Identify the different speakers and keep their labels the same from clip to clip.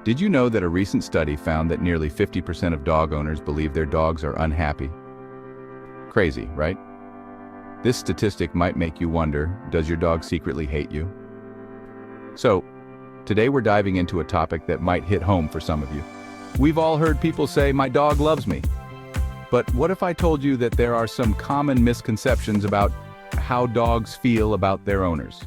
Speaker 1: Did you know that a recent study found that nearly 50% of dog owners believe their dogs are unhappy? Crazy, right? This statistic might make you wonder, does your dog secretly hate you? So, today we're diving into a topic that might hit home for some of you. We've all heard people say, "My dog loves me." But what if I told you that there are some common misconceptions about how dogs feel about their owners?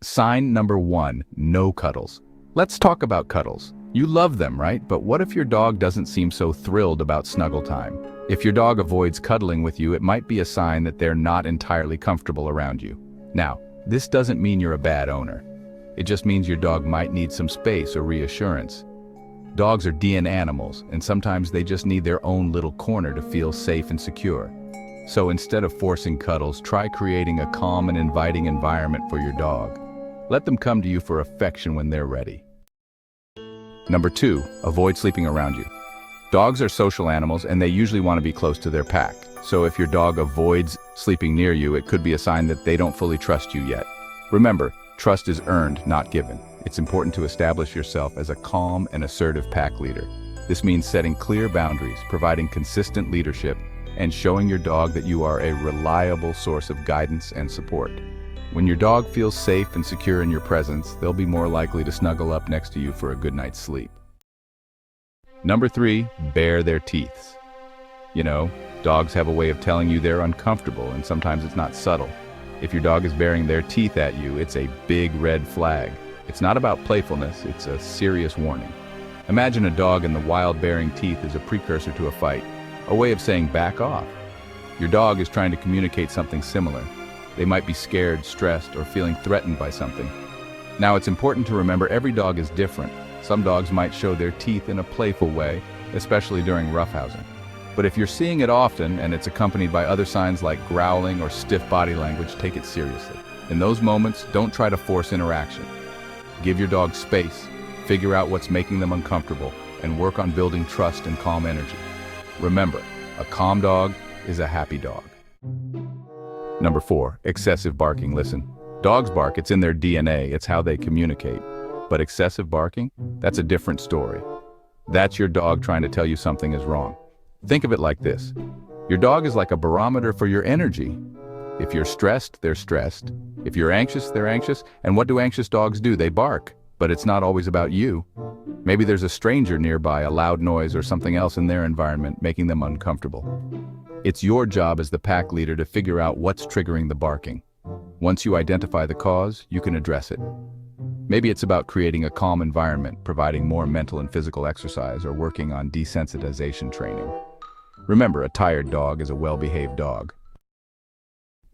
Speaker 1: Sign number 1, no cuddles. Let's talk about cuddles. You love them, right? But what if your dog doesn't seem so thrilled about snuggle time? If your dog avoids cuddling with you, it might be a sign that they're not entirely comfortable around you. Now, this doesn't mean you're a bad owner. It just means your dog might need some space or reassurance. Dogs are DN animals, and sometimes they just need their own little corner to feel safe and secure. So instead of forcing cuddles, try creating a calm and inviting environment for your dog. Let them come to you for affection when they're ready. Number 2, avoid sleeping around you. Dogs are social animals and they usually want to be close to their pack. So if your dog avoids sleeping near you, it could be a sign that they don't fully trust you yet. Remember, trust is earned, not given. It's important to establish yourself as a calm and assertive pack leader. This means setting clear boundaries, providing consistent leadership, and showing your dog that you are a reliable source of guidance and support. When your dog feels safe and secure in your presence, they'll be more likely to snuggle up next to you for a good night's sleep. Number 3, bare their teeth. You know, dogs have a way of telling you they're uncomfortable, and sometimes it's not subtle. If your dog is baring their teeth at you, it's a big red flag. It's not about playfulness, it's a serious warning. Imagine a dog in the wild baring teeth as a precursor to a fight, a way of saying back off. Your dog is trying to communicate something similar. They might be scared, stressed, or feeling threatened by something. Now, it's important to remember every dog is different. Some dogs might show their teeth in a playful way, especially during roughhousing. But if you're seeing it often and it's accompanied by other signs like growling or stiff body language, take it seriously. In those moments, don't try to force interaction. Give your dog space, figure out what's making them uncomfortable, and work on building trust and calm energy. Remember, a calm dog is a happy dog. Number 4, excessive barking. Listen, dogs bark, it's in their DNA, it's how they communicate. But excessive barking, that's a different story. That's your dog trying to tell you something is wrong. Think of it like this. Your dog is like a barometer for your energy. If you're stressed, they're stressed. If you're anxious, they're anxious. And what do anxious dogs do? They bark. But it's not always about you. Maybe there's a stranger nearby, a loud noise, or something else in their environment making them uncomfortable. It's your job as the pack leader to figure out what's triggering the barking. Once you identify the cause, you can address it. Maybe it's about creating a calm environment, providing more mental and physical exercise, or working on desensitization training. Remember, a tired dog is a well-behaved dog.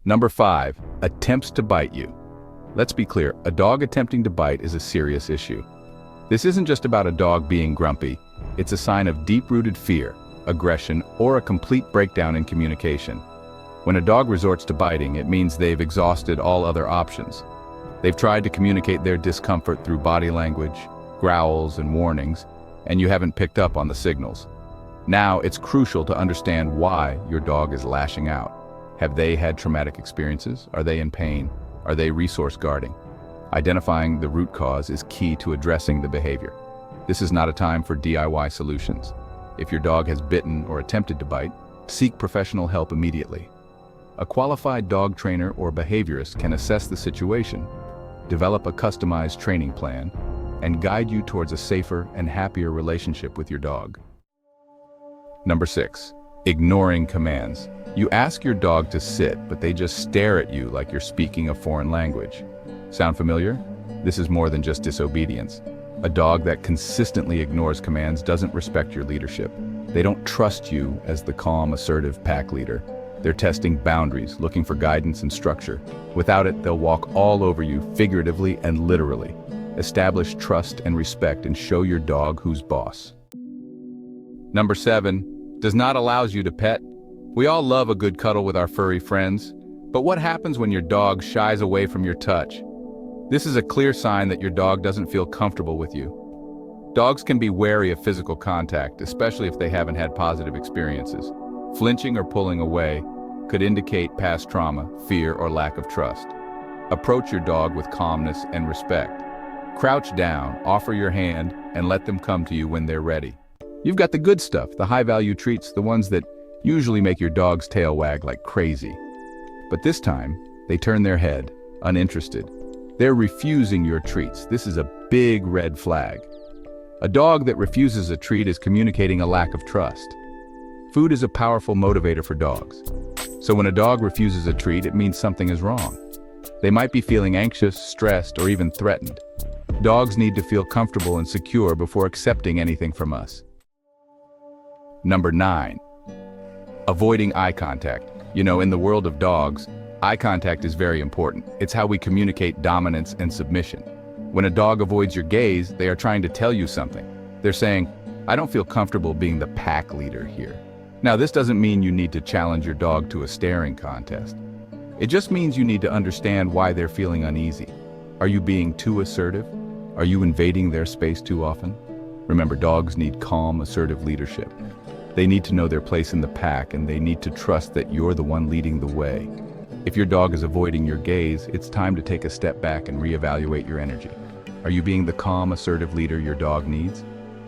Speaker 1: Number 5, attempts to bite you. Let's be clear, a dog attempting to bite is a serious issue. This isn't just about a dog being grumpy, it's a sign of deep-rooted fear, aggression, or a complete breakdown in communication. When a dog resorts to biting, it means they've exhausted all other options. They've tried to communicate their discomfort through body language, growls, and warnings, and you haven't picked up on the signals. Now, it's crucial to understand why your dog is lashing out. Have they had traumatic experiences? Are they in pain? Are they resource guarding? Identifying the root cause is key to addressing the behavior. This is not a time for DIY solutions. If your dog has bitten or attempted to bite, seek professional help immediately. A qualified dog trainer or behaviorist can assess the situation, develop a customized training plan, and guide you towards a safer and happier relationship with your dog. Number 6, ignoring commands. You ask your dog to sit, but they just stare at you like you're speaking a foreign language. Sound familiar? This is more than just disobedience. A dog that consistently ignores commands doesn't respect your leadership. They don't trust you as the calm, assertive pack leader. They're testing boundaries, looking for guidance and structure. Without it, they'll walk all over you, figuratively and literally. Establish trust and respect and show your dog who's boss. Number 7, does not allow you to pet. We all love a good cuddle with our furry friends, but what happens when your dog shies away from your touch? This is a clear sign that your dog doesn't feel comfortable with you. Dogs can be wary of physical contact, especially if they haven't had positive experiences. Flinching or pulling away could indicate past trauma, fear, or lack of trust. Approach your dog with calmness and respect. Crouch down, offer your hand, and let them come to you when they're ready. You've got the good stuff, the high-value treats, the ones that usually make your dog's tail wag like crazy. But this time, they turn their head, uninterested. They're refusing your treats. This is a big red flag. A dog that refuses a treat is communicating a lack of trust. Food is a powerful motivator for dogs. So when a dog refuses a treat, it means something is wrong. They might be feeling anxious, stressed, or even threatened. Dogs need to feel comfortable and secure before accepting anything from us. Number 9. Avoiding eye contact. You know, in the world of dogs, eye contact is very important. It's how we communicate dominance and submission. When a dog avoids your gaze, they are trying to tell you something. They're saying, I don't feel comfortable being the pack leader here. Now, this doesn't mean you need to challenge your dog to a staring contest. It just means you need to understand why they're feeling uneasy. Are you being too assertive? Are you invading their space too often? Remember, dogs need calm, assertive leadership. They need to know their place in the pack, and they need to trust that you're the one leading the way. If your dog is avoiding your gaze, it's time to take a step back and reevaluate your energy. Are you being the calm, assertive leader your dog needs?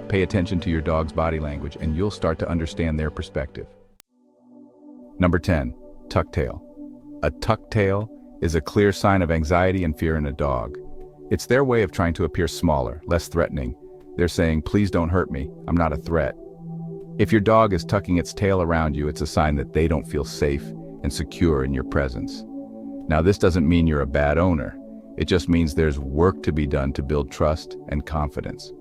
Speaker 1: Pay attention to your dog's body language, and you'll start to understand their perspective. Number 10, tuck tail. A tuck tail is a clear sign of anxiety and fear in a dog. It's their way of trying to appear smaller, less threatening. They're saying, please don't hurt me, I'm not a threat. If your dog is tucking its tail around you, it's a sign that they don't feel safe and secure in your presence. Now, this doesn't mean you're a bad owner. It just means there's work to be done to build trust and confidence.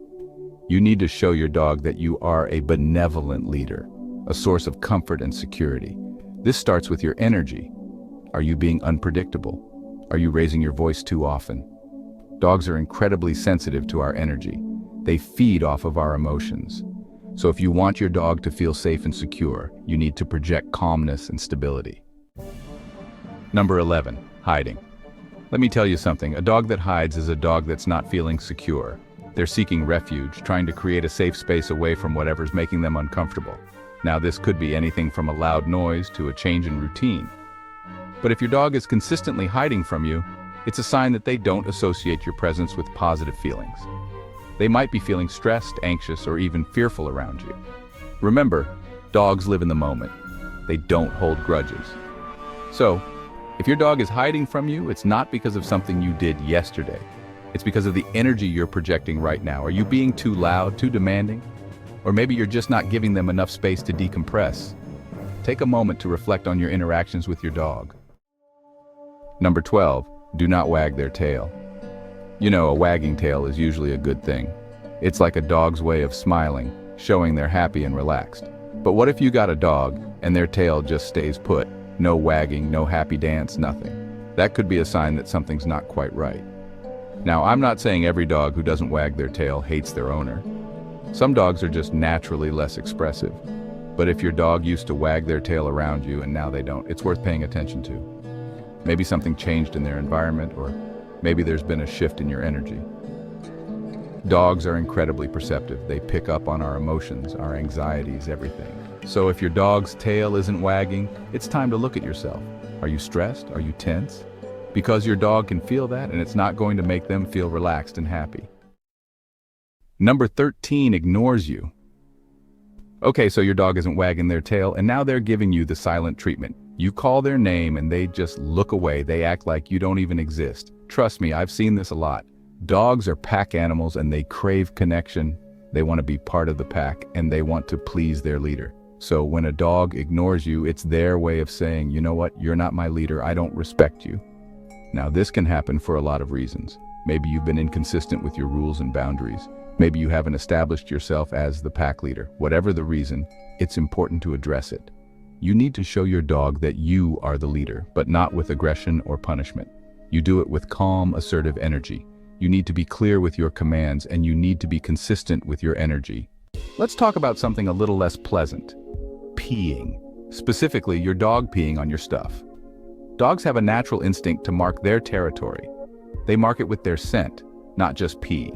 Speaker 1: You need to show your dog that you are a benevolent leader, a source of comfort and security. This starts with your energy. Are you being unpredictable? Are you raising your voice too often? Dogs are incredibly sensitive to our energy. They feed off of our emotions. So if you want your dog to feel safe and secure, you need to project calmness and stability. Number 11, hiding. Let me tell you something, a dog that hides is a dog that's not feeling secure. They're seeking refuge, trying to create a safe space away from whatever's making them uncomfortable. Now, this could be anything from a loud noise to a change in routine. But if your dog is consistently hiding from you, it's a sign that they don't associate your presence with positive feelings. They might be feeling stressed, anxious, or even fearful around you. Remember, dogs live in the moment. They don't hold grudges. So, if your dog is hiding from you, it's not because of something you did yesterday. It's because of the energy you're projecting right now. Are you being too loud, too demanding? Or maybe you're just not giving them enough space to decompress. Take a moment to reflect on your interactions with your dog. Number 12, do not wag their tail. You know, a wagging tail is usually a good thing. It's like a dog's way of smiling, showing they're happy and relaxed. But what if you got a dog and their tail just stays put? No wagging, no happy dance, nothing. That could be a sign that something's not quite right. Now, I'm not saying every dog who doesn't wag their tail hates their owner. Some dogs are just naturally less expressive. But if your dog used to wag their tail around you and now they don't, it's worth paying attention to. Maybe something changed in their environment, or maybe there's been a shift in your energy. Dogs are incredibly perceptive. They pick up on our emotions, our anxieties, everything. So if your dog's tail isn't wagging, it's time to look at yourself. Are you stressed? Are you tense? Because your dog can feel that, and it's not going to make them feel relaxed and happy. Number 13 ignores you. Okay, so your dog isn't wagging their tail, and now they're giving you the silent treatment. You call their name and they just look away. They act like you don't even exist. Trust me, I've seen this a lot. Dogs are pack animals and they crave connection. They want to be part of the pack and they want to please their leader. So when a dog ignores you, it's their way of saying, you know what, you're not my leader, I don't respect you. Now, this can happen for a lot of reasons. Maybe you've been inconsistent with your rules and boundaries. Maybe you haven't established yourself as the pack leader. Whatever the reason, it's important to address it. You need to show your dog that you are the leader, but not with aggression or punishment. You do it with calm, assertive energy. You need to be clear with your commands, and you need to be consistent with your energy. Let's talk about something a little less pleasant. Peeing. Specifically, your dog peeing on your stuff. Dogs have a natural instinct to mark their territory. They mark it with their scent, not just pee.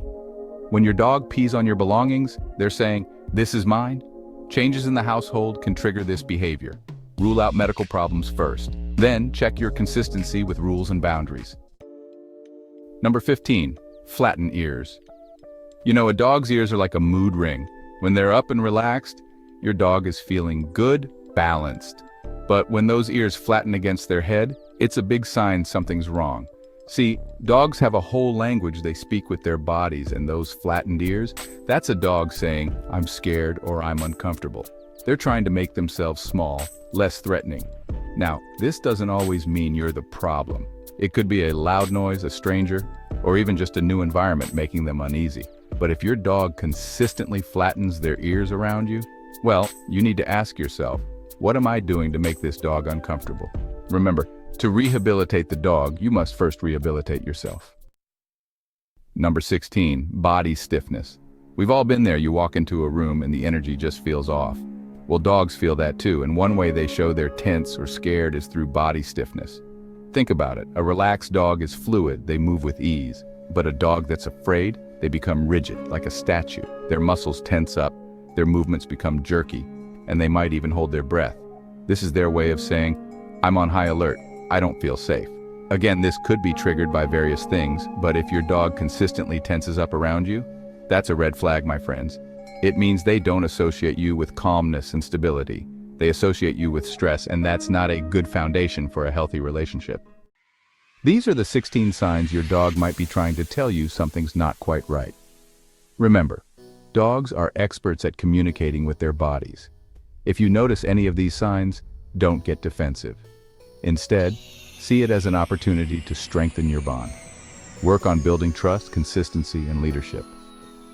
Speaker 1: When your dog pees on your belongings, they're saying, "This is mine." Changes in the household can trigger this behavior. Rule out medical problems first. Then check your consistency with rules and boundaries. Number 15, Flattened ears. You know, a dog's ears are like a mood ring. When they're up and relaxed, your dog is feeling good, balanced. But when those ears flatten against their head, it's a big sign something's wrong. See, dogs have a whole language they speak with their bodies, and those flattened ears, that's a dog saying, I'm scared or I'm uncomfortable. They're trying to make themselves small, less threatening. Now, this doesn't always mean you're the problem. It could be a loud noise, a stranger, or even just a new environment making them uneasy. But if your dog consistently flattens their ears around you, well, you need to ask yourself, what am I doing to make this dog uncomfortable? Remember, to rehabilitate the dog, you must first rehabilitate yourself. Number 16, body stiffness. We've all been there. You walk into a room and the energy just feels off. Well, dogs feel that too, and one way they show they're tense or scared is through body stiffness. Think about it. A relaxed dog is fluid, they move with ease. But a dog that's afraid, they become rigid, like a statue. Their muscles tense up, their movements become jerky, and they might even hold their breath. This is their way of saying, I'm on high alert, I don't feel safe. Again, this could be triggered by various things, but if your dog consistently tenses up around you, that's a red flag, my friends. It means they don't associate you with calmness and stability. They associate you with stress, and that's not a good foundation for a healthy relationship. These are the 16 signs your dog might be trying to tell you something's not quite right. Remember, dogs are experts at communicating with their bodies. If you notice any of these signs, don't get defensive. Instead, see it as an opportunity to strengthen your bond. Work on building trust, consistency, and leadership.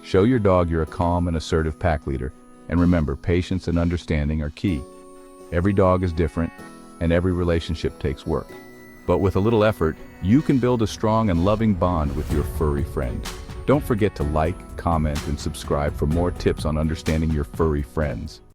Speaker 1: Show your dog you're a calm and assertive pack leader, and remember, patience and understanding are key. Every dog is different, and every relationship takes work. But with a little effort, you can build a strong and loving bond with your furry friend. Don't forget to like, comment, and subscribe for more tips on understanding your furry friends.